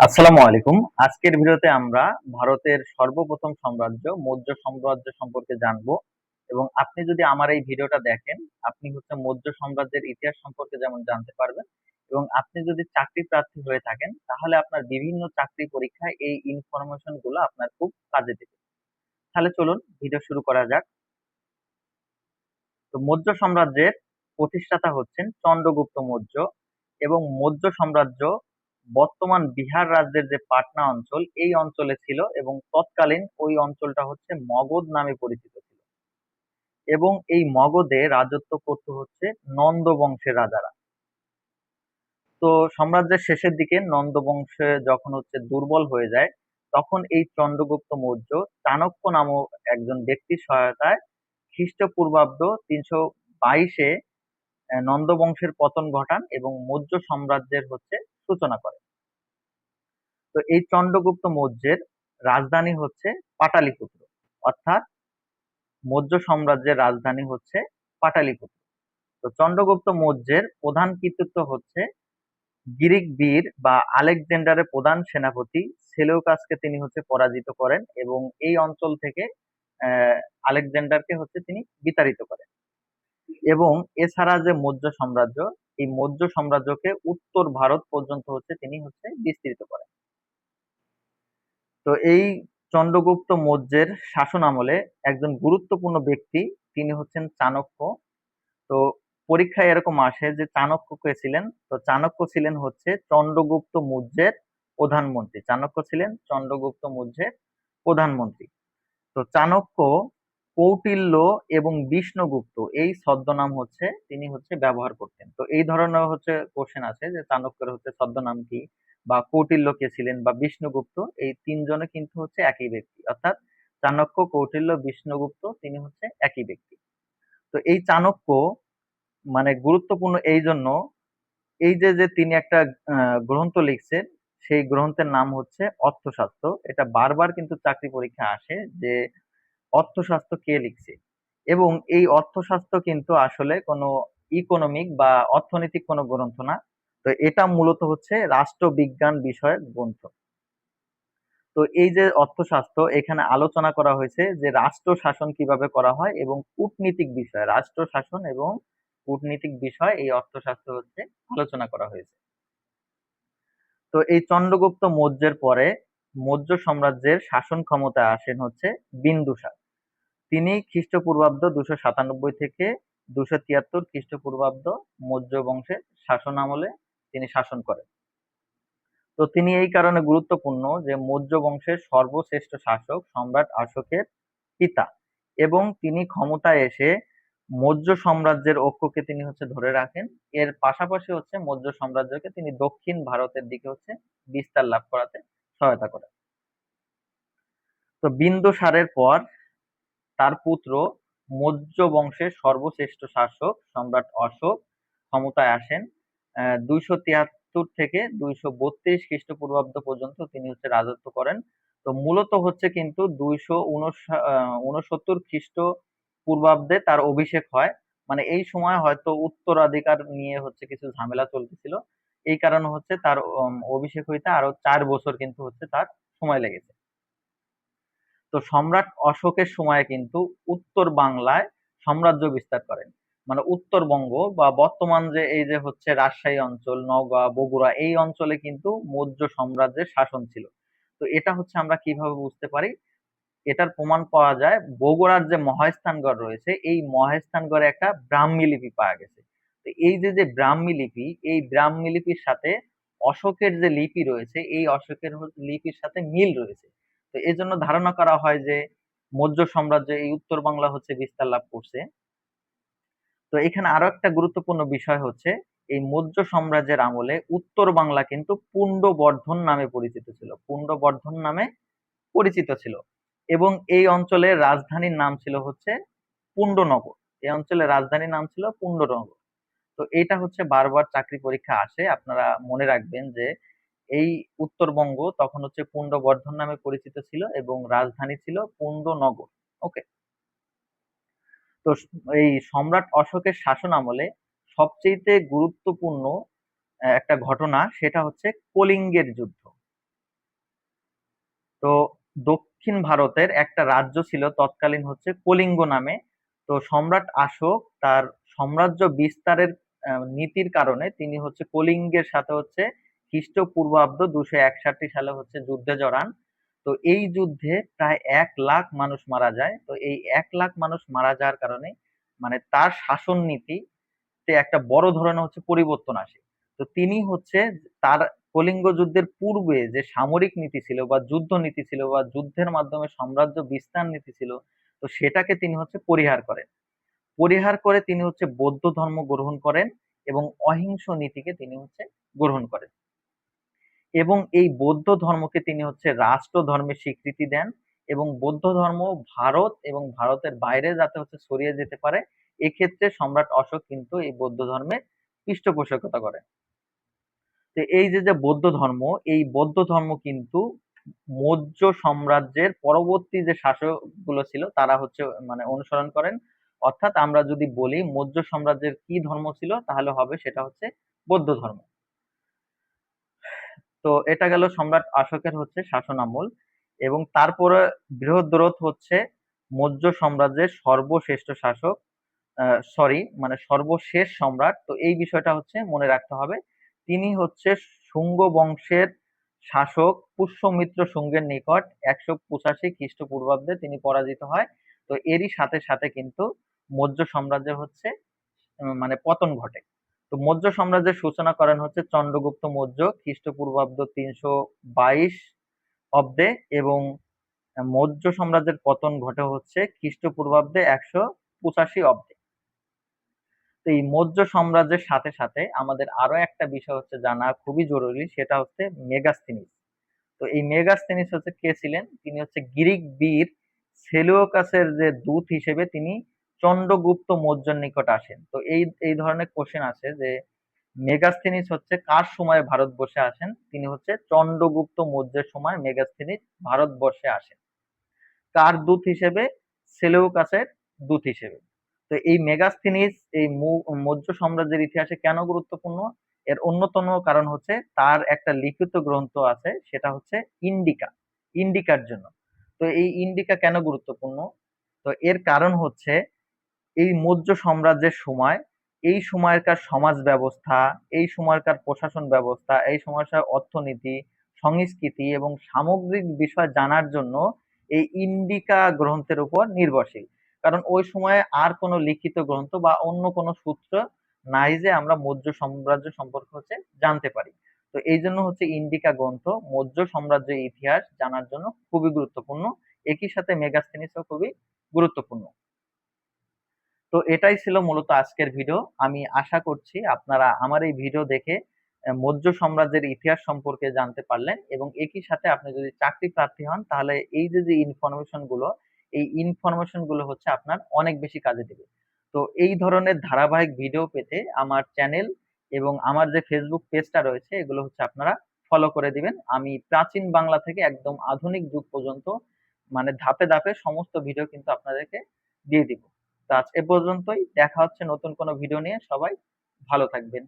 আসসালামু আলাইকুম। আজকের ভিডিওতে আমরা ভারতের সর্বপ্রথম সাম্রাজ্য মৌর্য সাম্রাজ্য সম্পর্কে জানবো। এবং আপনি যদি আমার এই ভিডিওটা দেখেন, আপনি হচ্ছে মৌর্য সাম্রাজ্যের ইতিহাস সম্পর্কে যেমন জানতে পারবেন, এবং আপনি যদি চাকরি প্রার্থী হয়ে থাকেন তাহলে আপনার বিভিন্ন চাকরি পরীক্ষায় এই ইনফরমেশন গুলো আপনার খুব কাজে দেবে। তাহলে চলুন ভিডিও শুরু করা যাক। তো মৌর্য সাম্রাজ্যের প্রতিষ্ঠাতা হচ্ছেন চন্দ্রগুপ্ত মৌর্য। এবং মৌর্য সাম্রাজ্য বর্তমান বিহার রাজ্যের যে পাটনা অঞ্চল, এই অঞ্চলে ছিল, এবং তৎকালীন ওই অঞ্চলটা হচ্ছে মগধ নামে পরিচিত ছিল। এবং এই মগধে রাজত্ব করতে হচ্ছে নন্দ বংশের রাজারা। তো সাম্রাজ্যের শেষের দিকে নন্দ বংশে যখন হচ্ছে দুর্বল হয়ে যায়, তখন এই চন্দ্রগুপ্ত মৌর্য চাণক্য নামক একজন ব্যক্তির সহায়তায় খ্রিস্টপূর্বাব্দ 322-এ নন্দ বংশের পতন ঘটান এবং মৌর্য সাম্রাজ্যের হচ্ছে সূচনা করেন। তো এই চন্দ্রগুপ্ত মৌর্যের রাজধানী হচ্ছে পাটালিপুত্র, অর্থাৎ মৌর্য সাম্রাজ্যের রাজধানী হচ্ছে পাটালিপুত্র। তো চন্দ্রগুপ্ত মৌর্যের প্রধান কৃতিত্ব হচ্ছে গ্রিক বীর বা আলেকজান্ডারের প্রধান সেনাপতি সেলেউকাসকে তিনি হচ্ছে পরাজিত করেন, এবং এই অঞ্চল থেকে আলেকজান্ডারকে হচ্ছে তিনি বিতাড়িত করেন। এবং এছাড়া যে মৌর্য সাম্রাজ্য, এই মৌর্য সাম্রাজ্যকে উত্তর ভারত পর্যন্ত হচ্ছে তিনি হচ্ছে বিস্তৃত করেন। তো এই চন্দ্রগুপ্ত মৌর্যের শাসন আমলে একজন গুরুত্বপূর্ণ ব্যক্তি তিনি হচ্ছেন চাণক্য। তো পরীক্ষায় এরকম আসে যে চাণক্য কে ছিলেন। তো চাণক্য ছিলেন হচ্ছে চন্দ্রগুপ্ত মৌর্যের প্রধানমন্ত্রী। চাণক্য ছিলেন চন্দ্রগুপ্ত মৌর্যের প্রধানমন্ত্রী। তো চাণক্য কৌটিল্য এবং বিষ্ণুগুপ্ত এই ছদ্মনাম হচ্ছে তিনি হচ্ছে ব্যবহার করতেন। তো এই ধরনের হচ্ছে কোশ্চেন আছে যে চাণক্যের হচ্ছে ছদ্মনাম কি, বা কৌটিল্য কে ছিলেন, বা বিষ্ণুগুপ্ত, এই তিনজনে কিন্তু হচ্ছে একই ব্যক্তি, অর্থাৎ চাণক্য, কৌটিল্য, বিষ্ণুগুপ্ত তিনি হচ্ছে একই ব্যক্তি। তো এই চাণক্য মানে গুরুত্বপূর্ণ এই জন্য, এই যে যে তিনি একটা গ্রন্থ লিখছেন, সেই গ্রন্থের নাম হচ্ছে অর্থশাস্ত্র। এটা বারবার কিন্তু চাকরি পরীক্ষা আসে যে অর্থশাস্ত্র কে লিখছে। এবং এই অর্থশাস্ত্র কিন্তু আসলে কোনো ইকোনমিক বা অর্থনৈতিক কোনো গ্রন্থ না। তো এটা মূলত হচ্ছে রাষ্ট্রবিজ্ঞান বিষয়ক গ্রন্থ। তো এই যে অর্থশাস্ত্র, এখানে আলোচনা করা হয়েছে যে রাষ্ট্র শাসন কিভাবে করা হয়, এবং কূটনীতিক বিষয়, রাষ্ট্র শাসন এবং কূটনীতিক বিষয় এই অর্থশাস্ত্র হচ্ছে আলোচনা করা হয়েছে। তো এই চন্দ্রগুপ্ত মৌর্যের পরে মৌর্য সাম্রাজ্যের শাসন ক্ষমতায় আসেন হচ্ছে বিন্দুসার। তিনি খ্রিস্টপূর্বাব্দ 297 থেকে 273 খ্রিস্টপূর্বাব্দ মৌর্য বংশের শাসন আমলে তিনি শাসন করেন। তো তিনি এই কারণে গুরুত্বপূর্ণ যে মৌর্য বংশের সর্বশ্রেষ্ঠ শাসক সম্রাট অশোকের পিতা, এবং তিনি ক্ষমতায় এসে মৌর্য সাম্রাজ্যের ঐক্যকে তিনি হচ্ছে ধরে রাখেন। এর পাশাপাশি হচ্ছে মৌর্য সাম্রাজ্যকে তিনি দক্ষিণ ভারতের দিকে হচ্ছে বিস্তার লাভ করাতে সহায়তা করেন। তো বিন্দুসারের পর তার পুত্র মৌর্য বংশের সর্বশ্রেষ্ঠ শাসক সম্রাট অশোক ক্ষমতায় আসেন। 273 থেকে 232 খ্রিস্টপূর্বাব্দ পর্যন্ত তিনি হচ্ছে রাজত্ব করেন। তো মূলত হচ্ছে কিন্তু 269 খ্রিস্টপূর্বাব্দে তার অভিষেক হয়। মানে এই সময় হয়তো উত্তরাধিকার নিয়ে হচ্ছে কিছু ঝামেলা চলতেছিল, এই কারণে হচ্ছে তার অভিষেক হইতে আরো 4 বছর কিন্তু হচ্ছে তার সময় লেগেছে। তো সম্রাট অশোকের সময়ে কিন্তু উত্তর বাংলায় সাম্রাজ্য বিস্তার করেন। মানে উত্তরবঙ্গ বা বর্তমান যে এই যে হচ্ছে রাজশাহী অঞ্চল, নওগাঁ, বগুড়া, এই অঞ্চলে কিন্তু মৌর্য সাম্রাজ্যের শাসন ছিল। তো এটা হচ্ছে আমরা কিভাবে বুঝতে পারি, এটার প্রমাণ পাওয়া যায় বগুড়ার যে মহাস্থানগড় রয়েছে, এই মহাস্থানগড়ে একটা ব্রাহ্মী লিপি পাওয়া গেছে। তো এই যে যে ব্রাহ্মী লিপি, এই ব্রাহ্মী লিপির সাথে অশোকের যে লিপি রয়েছে, এই অশোকের লিপির সাথে মিল রয়েছে। তো এই জন্য ধারণা করা হয় যে মৌর্য সাম্রাজ্য এই উত্তর বাংলা হচ্ছে বিস্তার লাভ করছে। তো এখানে আরো একটা গুরুত্বপূর্ণ বিষয় হচ্ছে এই মৌর্য সাম্রাজ্যের আমলে উত্তর বাংলা কিন্তু পুণ্ড্রবর্ধন নামে পরিচিত ছিল, পুণ্ড্রবর্ধন নামে পরিচিত ছিল। এবং এই অঞ্চলের রাজধানীর নাম ছিল হচ্ছে পুণ্ডনগর। এই অঞ্চলের রাজধানীর নাম ছিল পুণ্ডনগর। তো এইটা হচ্ছে বারবার চাকরি পরীক্ষা আসে, আপনারা মনে রাখবেন যে এই উত্তরবঙ্গ তখন হচ্ছে পুণ্ড্রবর্ধন নামে পরিচিত ছিল এবং রাজধানী ছিল পুণ্ডনগর। ওকে। তো এই সম্রাট অশোকের শাসন আমলে সবচেয়ে গুরুত্বপূর্ণ একটা ঘটনা, সেটা হচ্ছে কলিঙ্গের যুদ্ধ। তো দক্ষিণ ভারতের একটা রাজ্য ছিল তৎকালীন হচ্ছে কলিঙ্গ নামে। তো সম্রাট অশোক তার সাম্রাজ্য বিস্তারের নীতির কারণে তিনি হচ্ছে কলিঙ্গের সাথে হচ্ছে খ্রিস্টপূর্বাব্দ 261 সালে হচ্ছে যুদ্ধে জড়ান। তো এই যুদ্ধে প্রায় 1 লাখ মানুষ মারা যায়। তো এই 1 লাখ মানুষ মারা যাওয়ার কারণে মানে তার শাসন নীতিতে একটা বড় ধরনের হচ্ছে পরিবর্তন আসে। তো তিনি হচ্ছে তার কলিঙ্গ যুদ্ধের পূর্বে যে সামরিক নীতি ছিল বা যুদ্ধ নীতি ছিল বা যুদ্ধের মাধ্যমে সাম্রাজ্য বিস্তার নীতি ছিল, তো সেটাকে তিনি হচ্ছে পরিহার করেন। পরিহার করে তিনি হচ্ছে বৌদ্ধ ধর্ম গ্রহণ করেন এবং অহিংস নীতিকে তিনি হচ্ছে গ্রহণ করেন। এবং এই বৌদ্ধ ধর্মকে তিনি হচ্ছে রাষ্ট্র ধর্মের স্বীকৃতি দেন এবং বৌদ্ধ ধর্ম ভারত এবং ভারতের বাইরে যাতে হচ্ছে ছড়িয়ে যেতে পারে, এক্ষেত্রে সম্রাট অশোক কিন্তু এই বৌদ্ধ ধর্মের পৃষ্ঠপোষকতা করেন। তো এই যে বৌদ্ধ ধর্ম, এই বৌদ্ধ ধর্ম কিন্তু মৌর্য সাম্রাজ্যের পরবর্তী যে শাসক গুলো ছিল তারা হচ্ছে মানে অনুসরণ করেন। অর্থাৎ আমরা যদি বলি মৌর্য সাম্রাজ্যের কি ধর্ম ছিল তাহলে হবে সেটা হচ্ছে বৌদ্ধ ধর্ম। তো এটা গেল সম্রাট অশোকের হচ্ছে শাসনামল। এবং তারপরে বৃহদ্রথ হচ্ছে মৌর্য সাম্রাজ্যের সর্বশ্রেষ্ঠ শাসক, সরি মানে সর্বশেষ সম্রাট। তো এই বিষয়টা হচ্ছে মনে রাখতে হবে। তিনি হচ্ছে শুঙ্গ বংশের শাসক পুষ্যমিত্র শুঙ্গের নিকট 185 খ্রিস্টপূর্বাব্দে তিনি পরাজিত হয়। তো এরই সাথে সাথে কিন্তু মৌর্য সাম্রাজ্যের হচ্ছে মানে পতন ঘটে। তো মৌর্য সাম্রাজ্যের সূচনা করেন হচ্ছে চন্দ্রগুপ্ত মৌর্য খ্রিস্টপূর্বাব্দ 322 অব্দে এবং মৌর্য সাম্রাজ্যের পতন ঘটে হচ্ছে খ্রিস্টপূর্বাব্দে 185 অব্দে। তো এই মৌর্য সাম্রাজ্যের সাথে সাথে আমাদের আরো একটা বিষয় হচ্ছে জানা খুবই জরুরি, সেটা হচ্ছে মেগাস্থিনিস। তো এই মেগাস্থিনিস হচ্ছে কে ছিলেন? তিনি হচ্ছে গ্রিক বীর সেলিউকাসের যে দূত হিসেবে তিনি চন্দ্রগুপ্ত মৌর্যের নিকট আসেন। তো এই এই ধরনের কোশ্চেন আছে যে মেগাস্থিনিস হচ্ছে কার সময় ভারতবর্ষে আসেন? তিনি হচ্ছে চন্দ্রগুপ্ত মৌর্যের সময় মেগাস্থিনিস ভারতবর্ষে আসেন। কার দূত হিসেবে? সেলেউকাসের দূত হিসেবে। তো এই মেগাস্থিনিস এই মৌর্য সাম্রাজ্যের ইতিহাসে কেন গুরুত্বপূর্ণ? এর অন্যতম কারণ হচ্ছে তার একটা লিখিত গ্রন্থ আছে, সেটা হচ্ছে ইন্ডিকা। ইন্ডিকার জন্য। তো এই ইন্ডিকা কেন গুরুত্বপূর্ণ? তো এর কারণ হচ্ছে এই মৌর্য সাম্রাজ্যের সময় এই সময়কার সমাজ ব্যবস্থা, এই সময়কার প্রশাসন ব্যবস্থা, এই সময়কার অর্থনীতি, সংস্কৃতি এবং সামগ্রিক বিষয় জানার জন্য এই ইন্ডিকা গ্রন্থের উপর নির্ভরশীল। কারণ ওই সময়ে আর কোনো লিখিত গ্রন্থ বা অন্য কোনো সূত্র নাই যে আমরা মৌর্য সাম্রাজ্য সম্পর্কে হচ্ছে জানতে পারি। তো এই জন্য হচ্ছে ইন্ডিকা গ্রন্থ মৌর্য সাম্রাজ্যের ইতিহাস জানার জন্য খুবই গুরুত্বপূর্ণ। একই সাথে মেগাস্থেনিসও খুবই গুরুত্বপূর্ণ। তো এটাই ছিল মূলত আজকের ভিডিও। আমি আশা করছি আপনারা আমার এই ভিডিও দেখে মৌর্য সাম্রাজ্যের ইতিহাস সম্পর্কে জানতে পারলেন এবং একই সাথে আপনি যদি চাকরি প্রার্থী হন তাহলে এই যে ইনফরমেশন গুলো, এই ইনফরমেশন গুলো হচ্ছে আপনার অনেক বেশি কাজে দেবে। তো এই ধরনের ধারাবাহিক ভিডিও পেতে আমার চ্যানেল এবং আমার যে ফেসবুক পেজটা রয়েছে এগুলো হচ্ছে আপনারা ফলো করে দিবেন। আমি প্রাচীন বাংলা থেকে একদম আধুনিক যুগ পর্যন্ত মানে ধাপে ধাপে সমস্ত ভিডিও কিন্তু আপনাদেরকে দিয়ে দিব। তো আজ এ পর্যন্তই। দেখা হচ্ছে নতুন কোনো ভিডিও নিয়ে। সবাই ভালো থাকবেন।